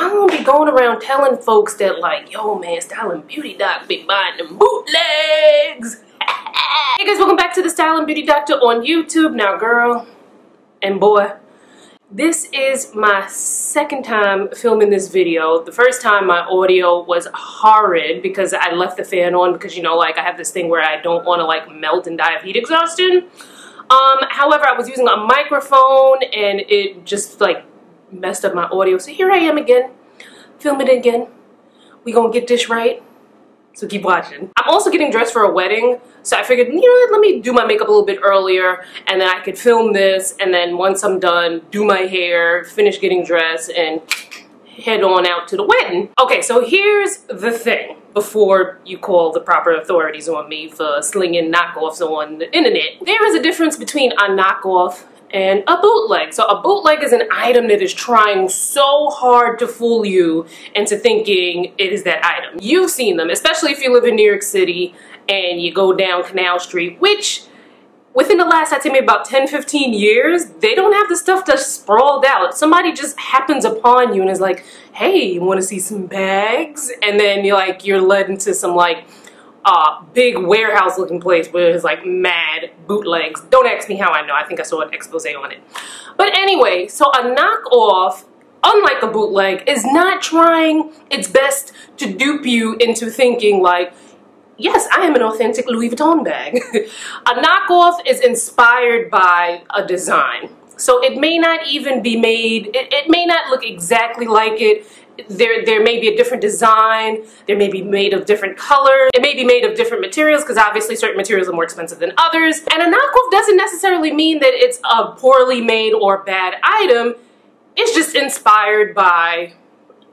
I'm gonna be going around telling folks that like, yo man, Style and Beauty Doc be buying them bootlegs. Hey guys, welcome back to the Style and Beauty Doctor on YouTube. Now girl and boy, this is my second time filming this video. The first time my audio was horrid because I left the fan on because, you know, like I have this thing where I don't want to like melt and die of heat exhaustion. However, I was using a microphone and it just like messed up my audio. So here I am again, filming it again. We gonna get this right. So keep watching. I'm also getting dressed for a wedding, so I figured, you know what, let me do my makeup a little bit earlier and then I could film this, and then once I'm done, do my hair, finish getting dressed, and head on out to the wedding. Okay, so here's the thing before you call the proper authorities on me for slinging knockoffs on the internet. There is a difference between a knockoff and a bootleg. So a bootleg is an item that is trying so hard to fool you into thinking it is that item. You've seen them, especially if you live in New York City and you go down Canal Street, which within the last, I'd say maybe about 10-15 years, they don't have the stuff just sprawled out. Somebody just happens upon you and is like, hey, you want to see some bags? And then you're led into some like big warehouse looking place where there's like mad bootlegs. Don't ask me how I know. I think I saw an expose on it. But anyway, so a knockoff, unlike a bootleg, is not trying its best to dupe you into thinking like, yes, I am an authentic Louis Vuitton bag. A knockoff is inspired by a design. So it may not even be made, it may not look exactly like it. There may be a different design, there may be made of different colors, it may be made of different materials because obviously certain materials are more expensive than others. And a knockoff doesn't necessarily mean that it's a poorly made or bad item, it's just inspired by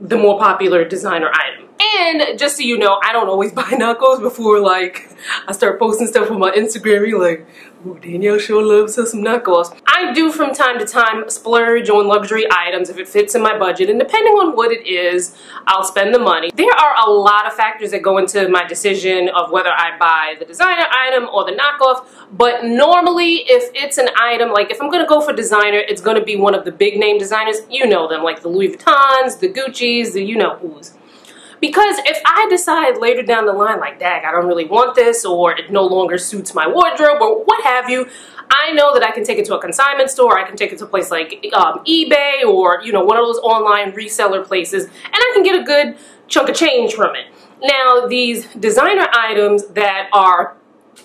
the more popular designer item. And just so you know, I don't always buy knockoffs before like I start posting stuff on my Instagram. You're like, ooh, Danielle sure loves her some knockoffs. I do from time to time splurge on luxury items if it fits in my budget, and depending on what it is, I'll spend the money. There are a lot of factors that go into my decision of whether I buy the designer item or the knockoff, but normally if it's an item, like if I'm gonna go for designer, it's gonna be one of the big name designers. You know them, like the Louis Vuittons, the Gucci's, the you know who's. Because if I decide later down the line, like, dag, I don't really want this, or it no longer suits my wardrobe, or what have you, I know that I can take it to a consignment store, I can take it to a place like eBay, or, you know, one of those online reseller places, and I can get a good chunk of change from it. Now, these designer items that are,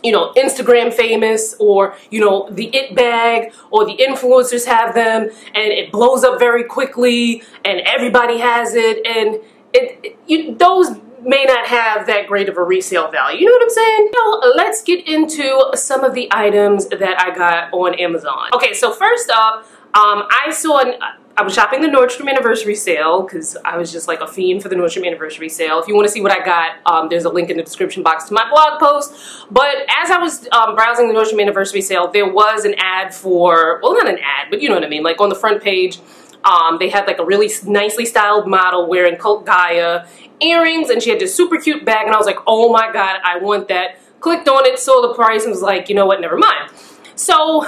you know, Instagram famous, or, you know, the it bag, or the influencers have them, and it blows up very quickly, and everybody has it, and those may not have that great of a resale value. You know what I'm saying? So let's get into some of the items that I got on Amazon. Okay, so first up, I was shopping the Nordstrom anniversary sale because I was just like a fiend for the Nordstrom anniversary sale. If you want to see what I got, there's a link in the description box to my blog post. But as I was browsing the Nordstrom anniversary sale, there was an ad for, well, not an ad, but you know what I mean, like on the front page, they had like a really nicely styled model wearing Cult Gaia earrings, and she had this super cute bag, and I was like, oh my god, I want that. Clicked on it, saw the price, and was like, you know what, never mind. So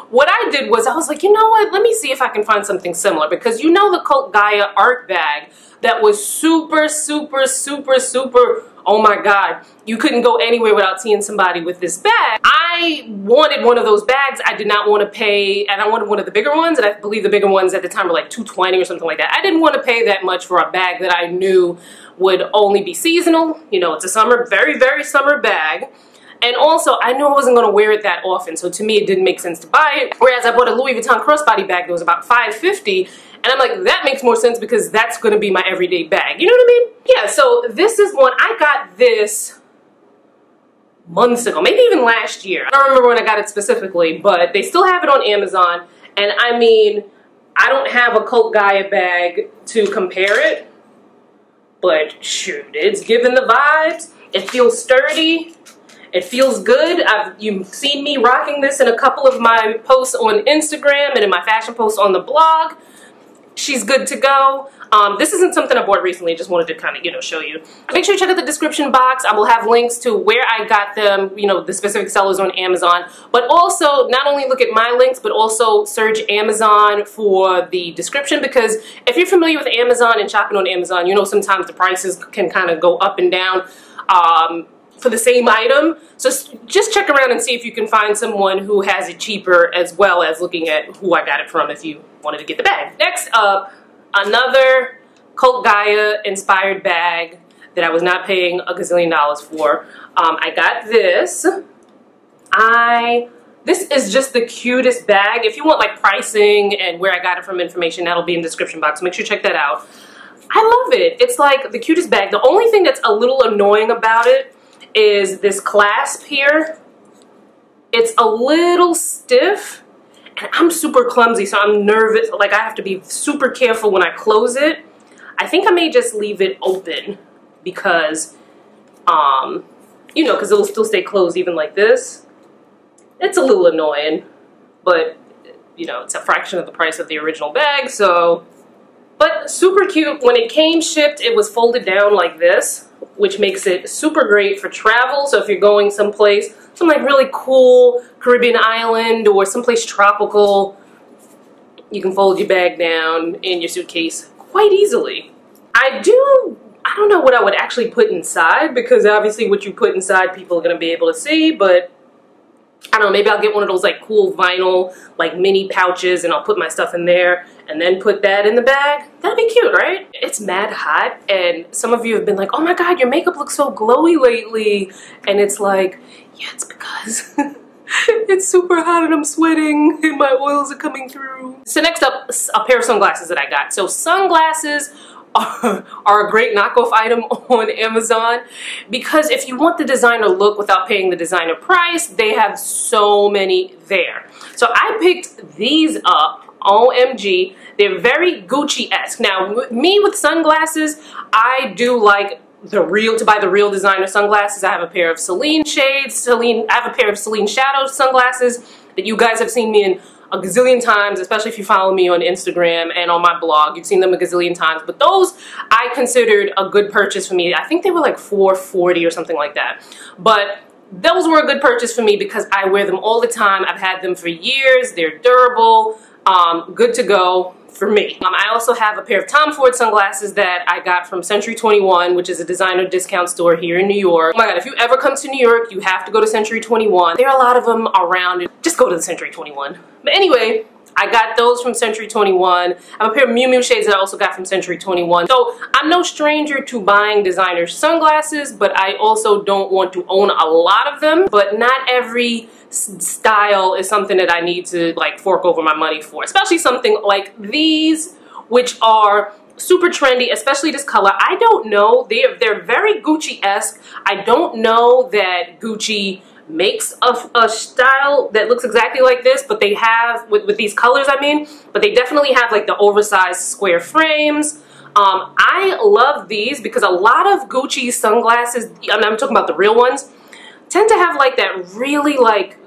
what I did was I was like, you know what, let me see if I can find something similar, because you know the Cult Gaia art bag that was super, super, super, super, oh my god, you couldn't go anywhere without seeing somebody with this bag. I wanted one of those bags. I did not want to pay, and I wanted one of the bigger ones, and I believe the bigger ones at the time were like $220 or something like that. I didn't want to pay that much for a bag that I knew would only be seasonal. You know, it's a summer, very, very summer bag. And also, I knew I wasn't going to wear it that often, so to me it didn't make sense to buy it. Whereas I bought a Louis Vuitton crossbody bag that was about $550, and I'm like, that makes more sense because that's going to be my everyday bag. You know what I mean? Yeah, so this is one, I got this months ago, maybe even last year. I don't remember when I got it specifically, but they still have it on Amazon. And I mean, I don't have a Cult Gaia bag to compare it, but shoot, it's giving the vibes. It feels sturdy. It feels good. You've seen me rocking this in a couple of my posts on Instagram and in my fashion posts on the blog. She's good to go. This isn't something I bought recently, just wanted to kind of, you know, show you. Make sure you check out the description box. I will have links to where I got them, you know, the specific sellers on Amazon. But also, not only look at my links, but also search Amazon for the description, because if you're familiar with Amazon and shopping on Amazon, you know sometimes the prices can kind of go up and down for the same item. So just check around and see if you can find someone who has it cheaper, as well as looking at who I got it from if you wanted to get the bag. Next up, another Cult Gaia inspired bag that I was not paying a gazillion dollars for. I got this. This is just the cutest bag. If you want like pricing and where I got it from information, that'll be in the description box. Make sure you check that out. I love it. It's like the cutest bag. The only thing that's a little annoying about it is this clasp here. It's a little stiff, and I'm super clumsy, so I'm nervous. Like, I have to be super careful when I close it. I think I may just leave it open because, you know, because it'll still stay closed even like this. It's a little annoying, but, you know, it's a fraction of the price of the original bag, so... But super cute. When it came shipped, it was folded down like this, which makes it super great for travel. So if you're going someplace, some like really cool Caribbean island or someplace tropical, you can fold your bag down in your suitcase quite easily. I don't know what I would actually put inside, because obviously what you put inside people are going to be able to see, but I don't know, maybe I'll get one of those like cool vinyl like mini pouches and I'll put my stuff in there and then put that in the bag. That'd be cute, right? It's mad hot, and some of you have been like, oh my god, your makeup looks so glowy lately. And it's like, yeah, it's because it's super hot and I'm sweating and my oils are coming through. So next up, a pair of sunglasses that I got. So sunglasses are a great knockoff item on Amazon, because if you want the designer look without paying the designer price, they have so many there. So I picked these up. OMG, they're very Gucci-esque. Now, me with sunglasses, I do like to buy the real designer sunglasses. I have a pair of Saline shades, I have a pair of Saline shadow sunglasses that you guys have seen me in a gazillion times, especially if you follow me on Instagram and on my blog. You've seen them a gazillion times, but those I considered a good purchase for me. I think they were like $4.40 or something like that. But those were a good purchase for me because I wear them all the time. I've had them for years. They're durable, good to go for me. I also have a pair of Tom Ford sunglasses that I got from Century 21, which is a designer discount store here in New York. Oh my god, if you ever come to New York, you have to go to Century 21. There are a lot of them around. Just go to the Century 21. But anyway, I got those from Century 21. I have a pair of Miu Miu shades that I also got from Century 21. So I'm no stranger to buying designer sunglasses, but I also don't want to own a lot of them. But not every style is something that I need to like fork over my money for. Especially something like these, which are super trendy, especially this color. I don't know. They're very Gucci-esque. I don't know that Gucci makes a style that looks exactly like this, but they have, with these colors I mean, but they definitely have like the oversized square frames. I love these because a lot of Gucci sunglasses, I'm talking about the real ones, tend to have like that really like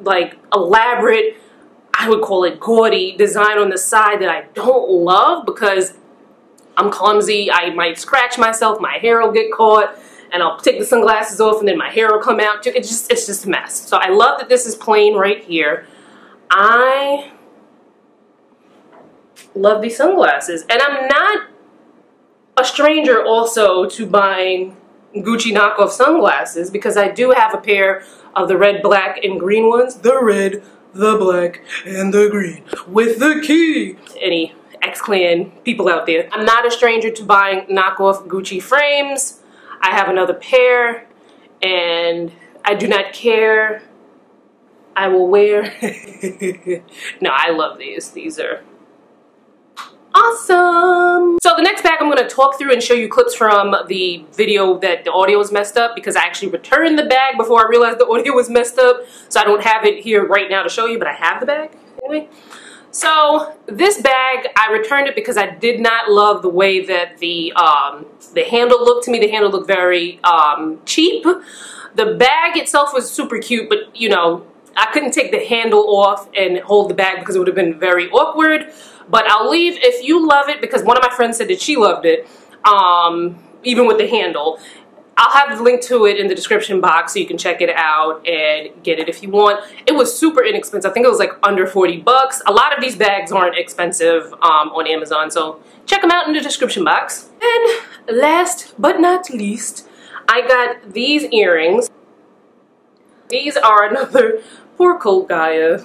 elaborate, I would call it gaudy design on the side that I don't love because I'm clumsy. I might scratch myself, my hair will get caught, and I'll take the sunglasses off and then my hair will come out too. It's just a mess. So I love that this is plain right here. I love these sunglasses. And I'm not a stranger also to buying Gucci knockoff sunglasses because I do have a pair of the red, black, and green ones. The red, the black, and the green with the key. Any X-Clan people out there. I'm not a stranger to buying knockoff Gucci frames. I have another pair, and I do not care. I will wear. No, I love these. These are awesome. So the next bag I'm going to talk through and show you clips from the video that the audio was messed up because I actually returned the bag before I realized the audio was messed up. So I don't have it here right now to show you, but I have the bag anyway. So this bag, I returned it because I did not love the way that the handle looked to me. The handle looked very cheap. The bag itself was super cute, but you know, I couldn't take the handle off and hold the bag because it would have been very awkward. But I'll leave, if you love it, because one of my friends said that she loved it, even with the handle. I'll have the link to it in the description box so you can check it out and get it if you want. It was super inexpensive. I think it was like under 40 bucks. A lot of these bags aren't expensive on Amazon, so check them out in the description box. And last but not least, I got these earrings. These are another poor Colt Gaia.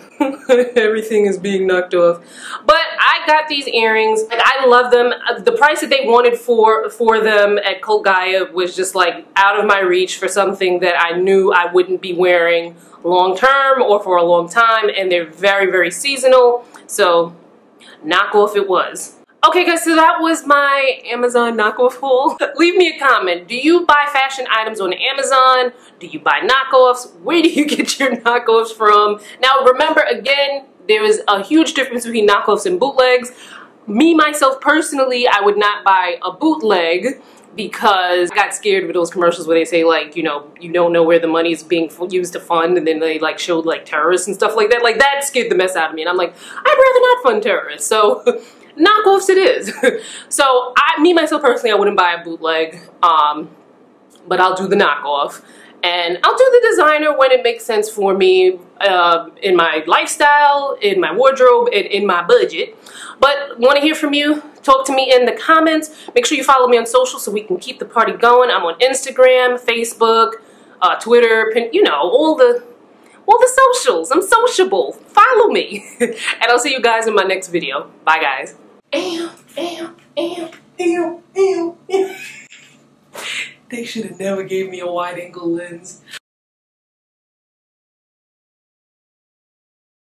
Everything is being knocked off. But I got these earrings. Like, I love them. The price that they wanted for them at Colt Gaia was just like out of my reach for something that I knew I wouldn't be wearing long term or for a long time. And they're very, very seasonal. So knockoff it was. Okay guys, so that was my Amazon knockoff haul. Leave me a comment. Do you buy fashion items on Amazon? Do you buy knockoffs? Where do you get your knockoffs from? Now remember, again, there is a huge difference between knockoffs and bootlegs. Me, myself, personally, I would not buy a bootleg because I got scared with those commercials where they say, like, you know, you don't know where the money is being used to fund, and then they like showed like terrorists and stuff like that. Like, that scared the mess out of me, and I'm like, I'd rather not fund terrorists. So knockoffs it is. So me myself personally, I wouldn't buy a bootleg, but I'll do the knockoff, and I'll do the designer when it makes sense for me, in my lifestyle, in my wardrobe, and in my budget. But want to hear from you? Talk to me in the comments. Make sure you follow me on social so we can keep the party going. I'm on Instagram, Facebook, Twitter, you know, all the socials. I'm sociable. Follow me. And I'll see you guys in my next video. Bye, guys. They should have never gave me a wide angle lens.